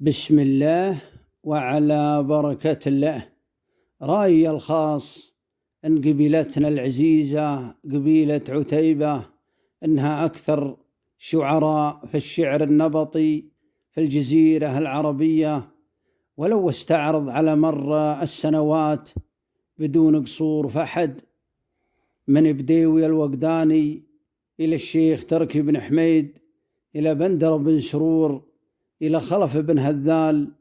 بسم الله وعلى بركة الله. رأيي الخاص أن قبيلتنا العزيزة قبيلة عتيبة أنها أكثر شعراء في الشعر النبطي في الجزيرة العربية، ولو استعرض على مر السنوات بدون قصور فحد، من بديوي الوقداني إلى الشيخ تركي بن حميد إلى بندر بن سرور إلى خلف بن هذال.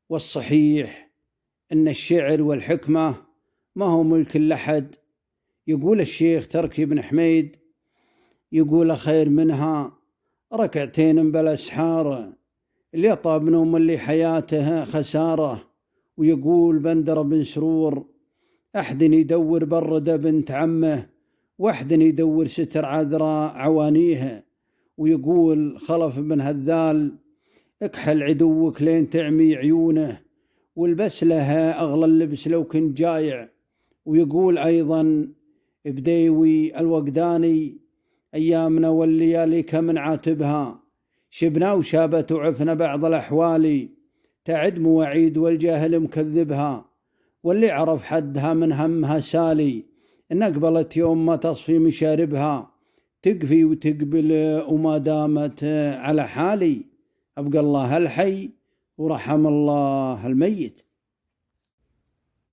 والصحيح أن الشعر والحكمة ما هو ملك لأحد. يقول الشيخ تركي بن حميد، يقول خير منها ركعتين بلا سحارة، اللي طاب نوم اللي حياته خسارة. ويقول بندر بن سرور، أحد يدور بردة بنت عمه، واحد يدور ستر عذراء عوانيها. ويقول خلف بن هذال، اكحل عدوك لين تعمي عيونه، والبس لها أغلى اللبس لو كنت جايع. ويقول أيضا بديوي الوقداني، أيامنا والليالي كمن عاتبها، شبنا وشابت وعفنا بعض الأحوال، تعد مواعيد والجاهل مكذبها، واللي عرف حدها من همها سالي، إن أقبلت يوم ما تصفي مشاربها، تقفي وتقبل وما دامت على حالي. أبقى الله الحي ورحم الله الميت.